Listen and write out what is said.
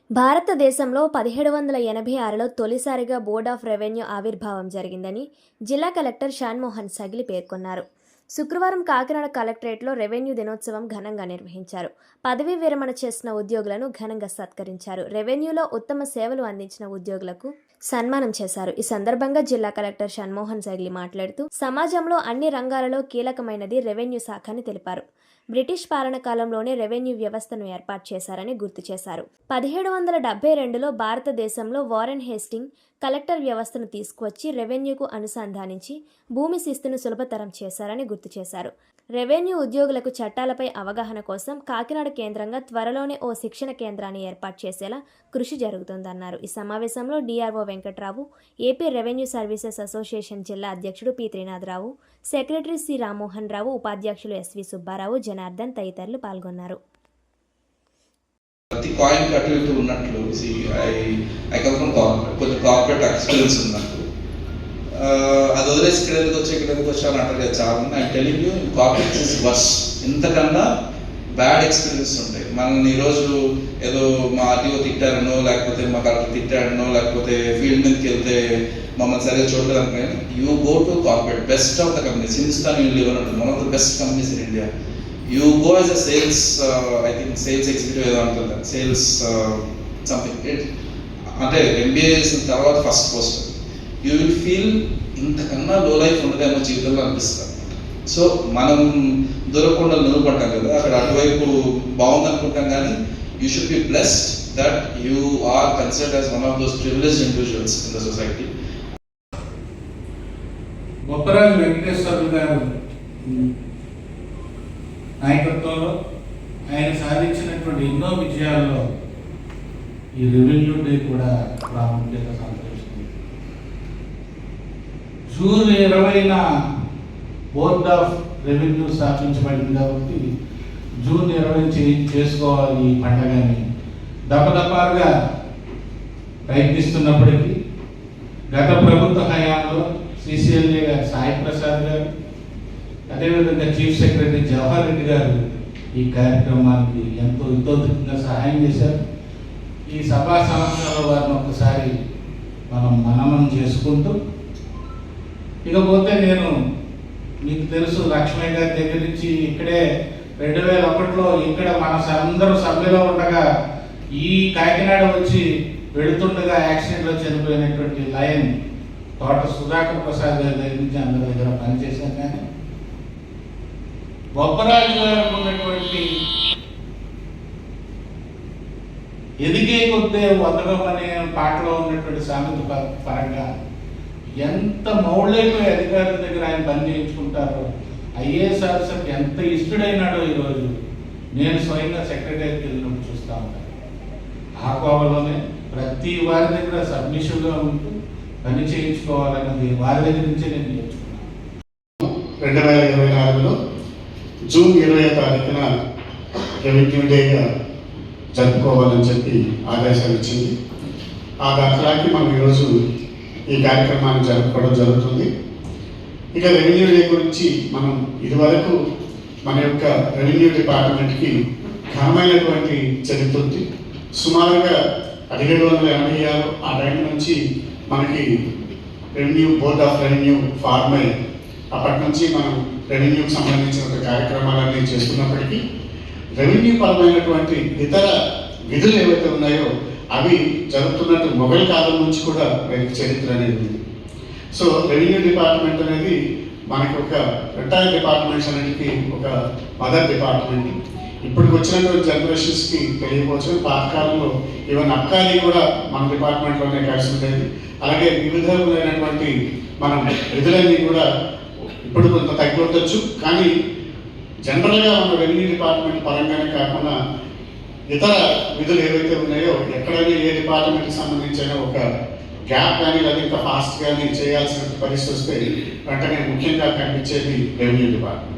భారతదేశంలో 1786లో తొలిసారిగా board of revenue ఆవిర్భావం జరిగిందని జిల్లా కలెక్టర్ షాన్మోహన్ సగిలి పేర్కొన్నారు. శుక్రవారం కాకినాడ కలెక్టరేట్లో రెవెన్యూ దినోత్సవం ఘనంగా నిర్వహించారు. పదవీ విరమణ చేసిన ఉద్యోగులను ఘనంగా సత్కరించారు. రెవెన్యూలో ఉత్తమ సేవలు అందించిన ఉద్యోగులకు సన్మానం చేశారు. ఈ సందర్భంగా జిల్లా కలెక్టర్ షాన్మోహన్ సగిలి మాట్లాడుతూ సమాజంలో అన్ని రంగాలలో కీలకమైనది రెవెన్యూ శాఖ అని తెలిపారు. బ్రిటిష్ పాలన కాలంలోనే రెవెన్యూ వ్యవస్థను ఏర్పాటు చేశారని గుర్తు చేశారు. 1772లో భారతదేశంలో వారెన్ హేస్టింగ్ కలెక్టర్ వ్యవస్థను తీసుకువచ్చి రెవెన్యూకు అనుసంధానించి భూమి శిస్తును సులభతరం చేశారని గుర్తు చేశారు. రెవెన్యూ ఉద్యోగులకు చట్టాలపై అవగాహన కోసం కాకినాడ కేంద్రంగా త్వరలోనే ఓ శిక్షణ కేంద్రాన్ని ఏర్పాటు చేసేలా కృషి జరుగుతోందన్నారు. ఈ సమావేశంలో DRO Venkatrao, AP revenue services association జిల్లా అధ్యక్షుడు P Trinatharao, secretary C Rammohan Rao, ఉపాధ్యక్షులు ఎస్వి సుబ్బారావు, జనార్దన్ తదితరులు పాల్గొన్నారు. ప్రతి కాయిన్ కట్టుతూ ఉన్నట్లు ఐ కమ్ ఫ్రమ్ కొంచెం కార్పొరేట్ ఎక్స్పీరియన్స్ ఉన్నట్టు అది వదిలేసి ఇక్కడ ఎందుకు వచ్చాను అంటారు కదా చాలా మంది. I telling you corporate is worse. ఇంతకన్నా బ్యాడ్ ఎక్స్పీరియన్స్ ఉంటాయి. మనల్ని ఈరోజు ఏదో మా ఆర్టీఓ తిట్టారనో, లేకపోతే మా కలెక్టర్ తిట్టారనో, లేకపోతే ఫీల్డ్ మీదకి వెళ్తే మమ్మల్ని సరిగ్గా చూడలేదు అనుకున్నాను. You go to corporate, best of the companies. Hindustan Unilever ఉంటుంది, one of the best companies in India. You go as a sales, I think sales executive ఏదో అంటుంది, సేల్స్ సంథింగ్. అంటే ఎంబీఏ చేసిన తర్వాత first post you will feel ఇంతకన్నా లో life ఉండదేమో జీవితంలో అనిపిస్తుంది. సో మనం దూరకుండా నిలబడ్డాం కదా, అక్కడ అటువైపు బాగుంది అనుకుంటాం, కానీ you should be blessed that you are considered as one of those privileged individuals in the society. Bopparaju Venkateswara గారు నాయకత్వంలో ఆయన సాధించినటువంటి ఎన్నో విజయాల్లో ఈ రెవెన్యూ డే కూడా ప్రాముఖ్యత సంతరిస్తుంది. జూన్ 20న బోర్డ్ ఆఫ్ రెవెన్యూ స్థాపించబడింది కాబట్టి జూన్ 20 చేసుకోవాలి ఈ పండుగని దపదపాలుగా ప్రయత్నిస్తున్నప్పటికీ గత ప్రభుత్వ హయాంలో సిసిఎల్ఏ గారు సాయి ప్రసాద్ గారు, అదేవిధంగా చీఫ్ సెక్రటరీ జవహర్ రెడ్డి గారు ఈ కార్యక్రమానికి ఎంతో హితోధికంగా సహాయం చేశారు. ఈ సభా సంవత్సరంలో వారిని ఒకసారి మనం మననం చేసుకుంటూ, ఇకపోతే నేను మీకు తెలుసు లక్ష్మయ్య గారి దగ్గర నుంచి ఇక్కడే 2001లో ఇక్కడ మన అందరూ సభ్యులో ఉండగా ఈ కాకినాడ వచ్చి వెళుతుండగా యాక్సిడెంట్లో చనిపోయినటువంటి లయన్ తోట సుధాకర్ ప్రసాద్ గారి దగ్గర నుంచి అందరి దగ్గర పనిచేశాను. కానీ బొప్పరాజు గారు ఉన్నటువంటి ఎదిగే కొద్దే వదలం అనే పాటలో ఉన్నటువంటి సామెత పరంగా ఎంత మౌళ్ళైపోయి అధికారుల దగ్గర ఆయన పని చేయించుకుంటారో, ఐఏఎస్ ఆఫీసర్కి ఎంత ఇష్టడైనాడో ఈరోజు నేను స్వయంగా సెక్రటరీకి వెళ్ళినప్పుడు చూస్తూ ఉంటాను. ఆ కోవలోనే ప్రతి వారి దగ్గర సబ్మిషన్గా ఉంటూ పని చేయించుకోవాలన్నది వారి దగ్గర నుంచే నేను నేర్చుకున్నాను. 2024లో జూన్ 20వ తారీఖున రెవెన్యూ డేగా జరుపుకోవాలని చెప్పి ఆదేశాలు ఇచ్చింది. ఆ దాఖలాకి మనం ఈరోజు ఈ కార్యక్రమాన్ని జరుపుకోవడం జరుగుతుంది. ఇక రెవెన్యూ డే గురించి మనం ఇదివరకు మన యొక్క రెవెన్యూ డిపార్ట్మెంట్కి ఘనమైనటువంటి చరిత్ర ఉంది. సుమారుగా 1786 ఆ టైం నుంచి మనకి revenue board of revenue form అయ్యి అప్పటి నుంచి మనం రెవెన్యూకి సంబంధించిన కార్యక్రమాలన్నీ చేస్తున్నప్పటికీ రెవెన్యూ పరమైనటువంటి ఇతర విధులు ఏవైతే ఉన్నాయో అవి జరుగుతున్నట్టు మొఘల్ కాలం నుంచి కూడా మనకి చరిత్ర అనేది ఉంది. సో రెవెన్యూ డిపార్ట్మెంట్ అనేది మనకి ఒక రిటైర్డ్ డిపార్ట్మెంట్స్ అన్నిటికీ ఒక మదర్ డిపార్ట్మెంట్. ఇప్పుడు వచ్చినటువంటి జనరేషన్స్కి తెలియవచ్చు, పాతకాలంలో ఈవెన్ అబ్కారీ కూడా మన డిపార్ట్మెంట్లోనే కలిసి ఉండేది. అలాగే వివిధమైనటువంటి మనం విధులన్నీ కూడా ఇప్పుడు కొంత తగ్గిపోవచ్చు, కానీ జనరల్గా మన రెవెన్యూ డిపార్ట్మెంట్ పరంగానే కాకుండా ఇతర విధులు ఏవైతే ఉన్నాయో ఎక్కడైనా ఏ డిపార్ట్మెంట్కి సంబంధించిన ఒక గ్యాప్ కానీ లేదా ఇంకా ఫాస్ట్ కానీ చేయాల్సిన పరిస్థితి వస్తే వెంటనే ముఖ్యంగా కనిపించేది రెవెన్యూ డిపార్ట్మెంట్.